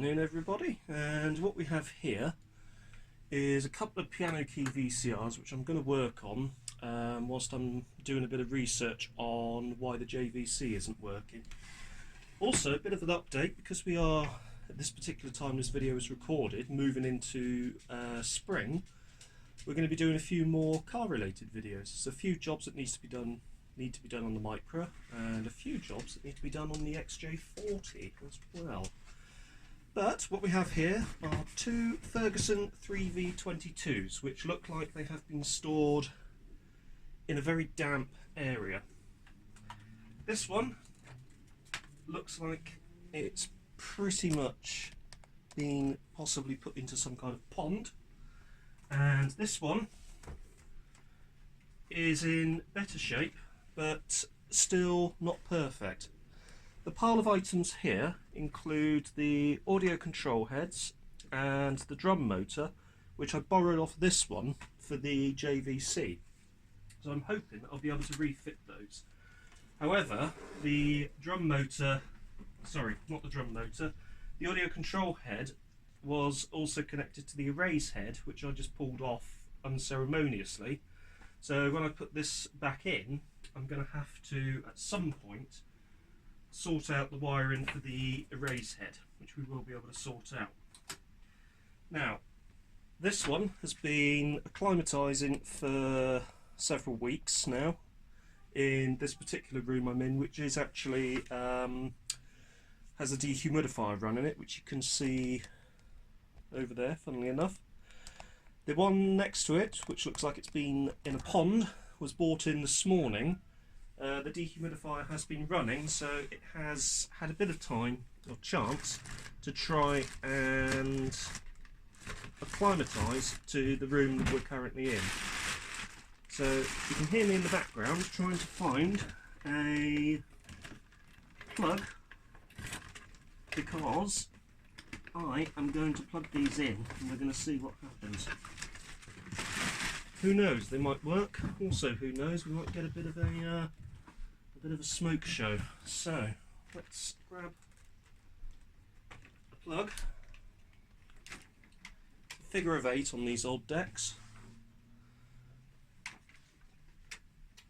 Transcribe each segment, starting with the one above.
afternoon everybody, and what we have here is a couple of piano key VCRs which I'm going to work on whilst I'm doing a bit of research on why the JVC isn't working. Also a bit of an update, because we are, at this particular time this video is recorded, moving into spring. We're going to be doing a few more car related videos. There's a few jobs that need to be done on the Micra, and a few jobs that need to be done on the XJ40 as well. But what we have here are two Ferguson 3V22s, which look like they have been stored in a very damp area. This one looks like it's pretty much been possibly put into some kind of pond, and this one is in better shape but still not perfect. The pile of items here include the audio control heads and the drum motor, which I borrowed off this one for the JVC. So I'm hoping that I'll be able to refit those. However, the drum motor, sorry, not the drum motor, the audio control head was also connected to the erase head, which I just pulled off unceremoniously. So when I put this back in, I'm going to have to, at some point, sort out the wiring for the erase head, which we will be able to sort out. Now, this one has been acclimatising for several weeks now in this particular room I'm in, which is actually has a dehumidifier running it, which you can see over there, funnily enough. The one next to it, which looks like it's been in a pond, was bought in this morning. The dehumidifier has been running, so it has had a bit of time or chance to try and acclimatise to the room that we're currently in. So you can hear me in the background trying to find a plug, because I am going to plug these in and we're going to see what happens. Who knows, they might work. Also, who knows, we might get a bit of a smoke show. So let's grab a plug. Figure of 8 on these old decks.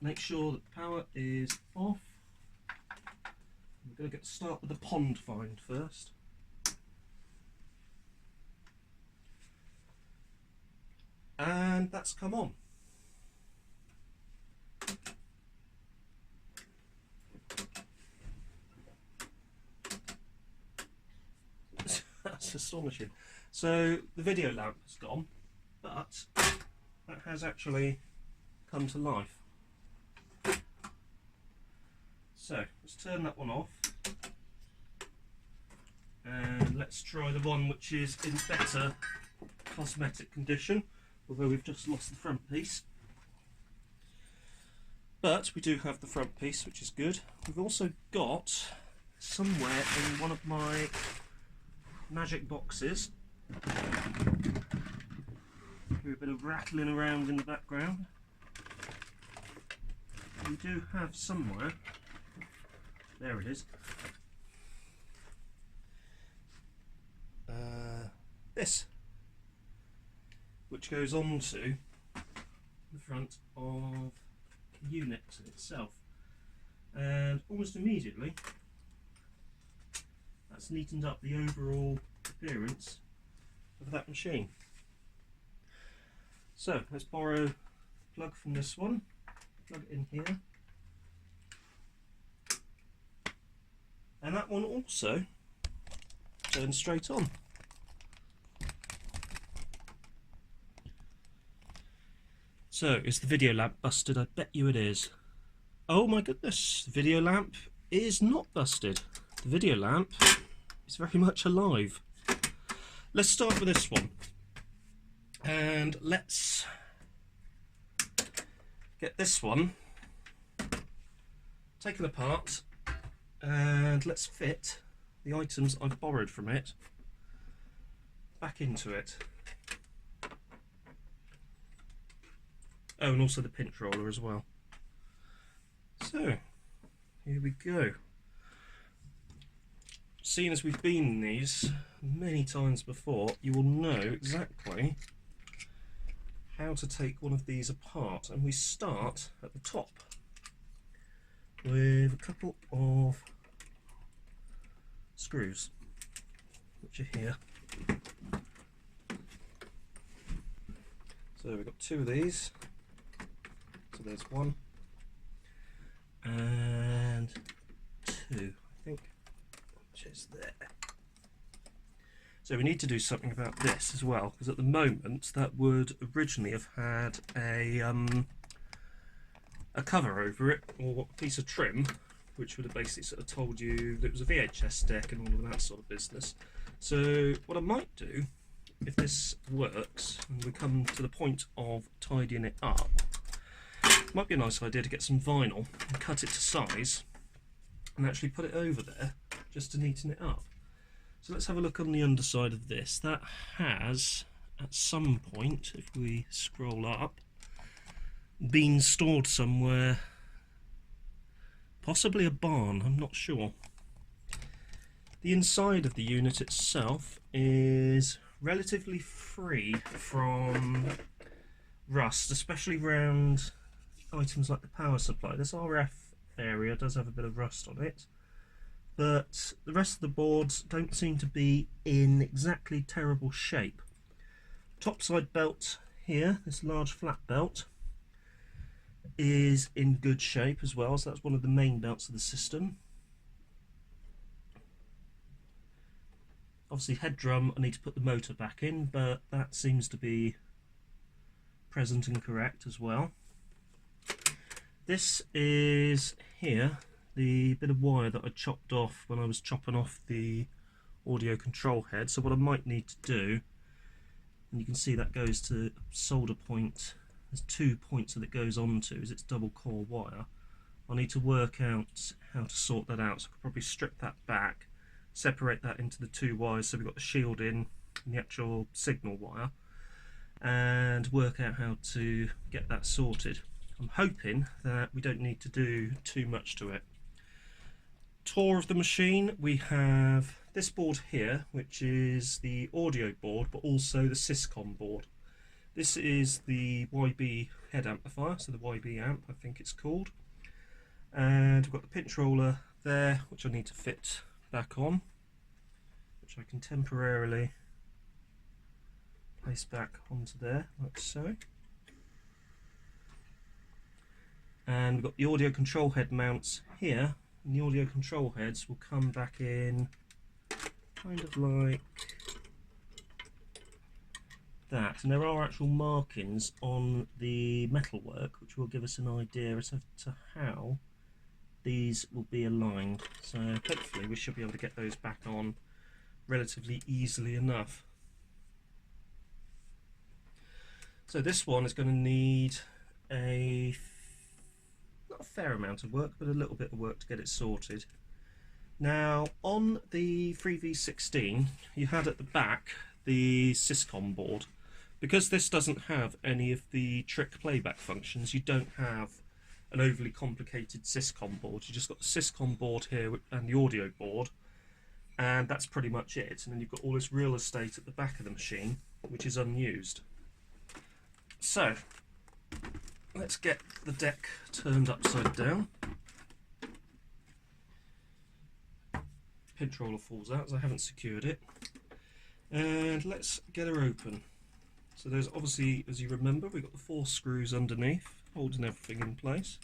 Make sure that power is off. We're going to start with the pond find first. And that's come on. That's astonishing. So the video lamp has gone, but that has actually come to life. So let's turn that one off, and let's try the one which is in better cosmetic condition, although we've just lost the front piece. But we do have the front piece, which is good. We've also got, somewhere in one of my magic boxes, hear a bit of rattling around in the background. We do have somewhere, there it is, this, which goes on to the front of the unit itself, and almost immediately that's neatened up the overall appearance of that machine. So let's borrow a plug from this one, plug it in here, and that one also turns straight on. So, is the video lamp busted? I bet you it is. Oh my goodness, the video lamp is not busted. The video lamp is very much alive. Let's start with this one. And let's get this one taken apart, and let's fit the items I've borrowed from it back into it. Oh, and also the pinch roller as well. So, here we go. Seeing as we've been in these many times before, you will know exactly how to take one of these apart. And we start at the top with a couple of screws, which are here. So we've got two of these. So there's one and two, I think, which is there. So we need to do something about this as well, because at the moment that would originally have had a cover over it, or a piece of trim, which would have basically sort of told you that it was a VHS deck and all of that sort of business. So what I might do, if this works and we come to the point of tidying it up, it might be a nice idea to get some vinyl and cut it to size and actually put it over there just to neaten it up. So let's have a look on the underside of this. That has, at some point, if we scroll up, been stored somewhere, possibly a barn, I'm not sure. The inside of the unit itself is relatively free from rust, especially around items like the power supply. This RF area does have a bit of rust on it, but the rest of the boards don't seem to be in exactly terrible shape. Topside belt here, this large flat belt, is in good shape as well, so that's one of the main belts of the system. Obviously head drum, I need to put the motor back in, but that seems to be present and correct as well. This is here, the bit of wire that I chopped off when I was chopping off the audio control head. So what I might need to do, and you can see that goes to a solder point, there's 2 points that it goes on to, is its double core wire. I need to work out how to sort that out, so I could probably strip that back, separate that into the 2 wires, so we've got the shield in and the actual signal wire, and work out how to get that sorted. I'm hoping that we don't need to do too much to it. Tour of the machine, we have this board here, which is the audio board, but also the Syscom board. This is the YB head amplifier, so the YB amp I think it's called, and we've got the pinch roller there, which I need to fit back on, which I can temporarily place back onto there like so. And we've got the audio control head mounts here, and the audio control heads will come back in kind of like that. And there are actual markings on the metalwork which will give us an idea as to how these will be aligned. So hopefully we should be able to get those back on relatively easily enough. So this one is going to need not a fair amount of work, but a little bit of work to get it sorted. Now on the 3V16 you had at the back the Syscom board. Because this doesn't have any of the trick playback functions, you don't have an overly complicated Syscom board. You just got the Syscom board here and the audio board, and that's pretty much it. And then you've got all this real estate at the back of the machine which is unused. So let's get the deck turned upside down. Pinch roller falls out as I haven't secured it, and let's get her open. So there's obviously, as you remember, we've got the 4 screws underneath holding everything in place.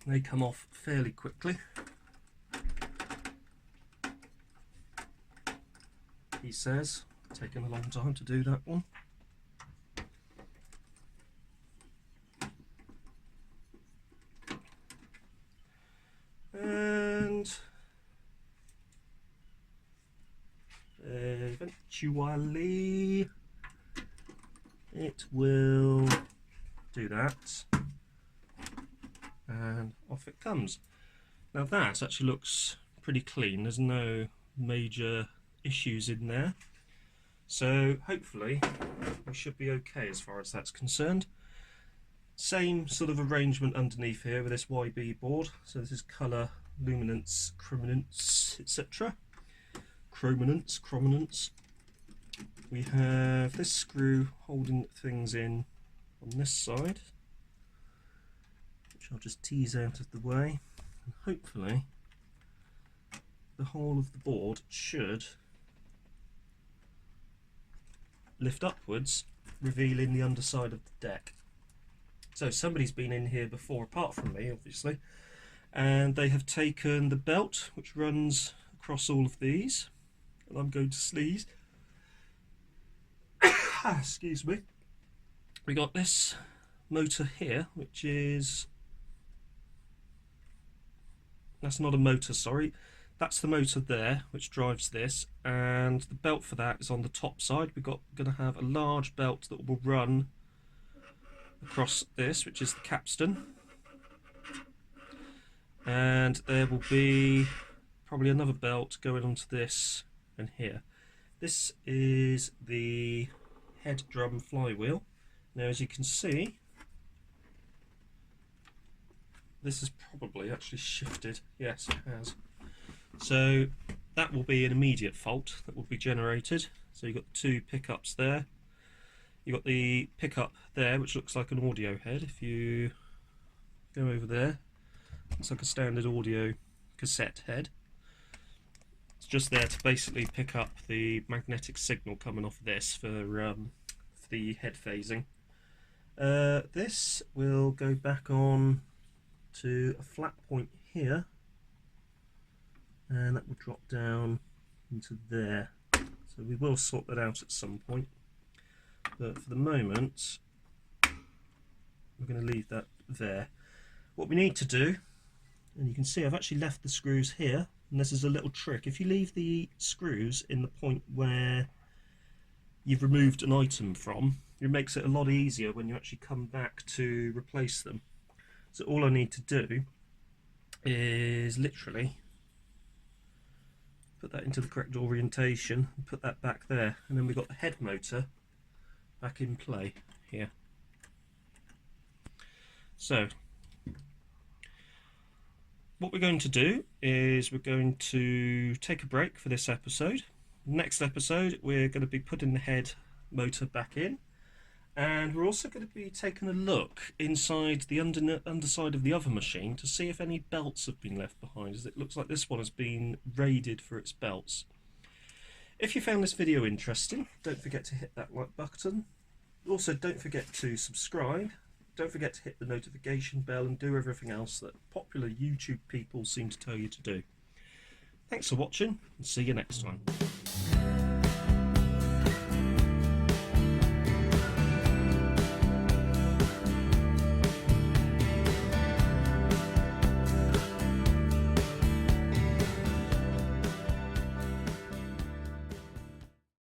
They come off fairly quickly. He says, taken a long time to do that one. And eventually it will do that, and off it comes. Now that actually looks pretty clean, there's no major issues in there, so hopefully we should be okay as far as that's concerned. Same sort of arrangement underneath here with this YB board, so this is colour luminance, chrominance, etc. Chrominance. We have this screw holding things in on this side, which I'll just tease out of the way, and hopefully the whole of the board should lift upwards, revealing the underside of the deck. So somebody's been in here before, apart from me obviously, and they have taken the belt which runs across all of these, and I'm going to sneeze. Excuse me. We got this motor here, which is, that's not a motor, sorry, that's the motor there which drives this, and the belt for that is on the top side. We're going to have a large belt that will run across this, which is the capstan, and there will be probably another belt going onto this and here. This is the head drum flywheel. Now, as you can see, this has probably actually shifted. Yes, it has. So that will be an immediate fault that will be generated. So you've got the two pickups there. You've got the pickup there, which looks like an audio head. If you go over there, it's like a standard audio cassette head. It's just there to basically pick up the magnetic signal coming off this for the head phasing. This will go back on to a flat point here, and that will drop down into there. So we will sort that out at some point, but for the moment we're going to leave that there. What we need to do, and you can see I've actually left the screws here, and this is a little trick. If you leave the screws in the point where you've removed an item from, it makes it a lot easier when you actually come back to replace them. So all I need to do is literally put that into the correct orientation and put that back there, and then we've got the head motor back in play here. So what we're going to do is we're going to take a break for this episode. Next episode we're going to be putting the head motor back in, and we're also going to be taking a look inside the underside of the other machine to see if any belts have been left behind, as it looks like this one has been raided for its belts. If you found this video interesting, don't forget to hit that like button. Also, don't forget to subscribe. Don't forget to hit the notification bell and do everything else that popular YouTube people seem to tell you to do. Thanks for watching, and see you next time.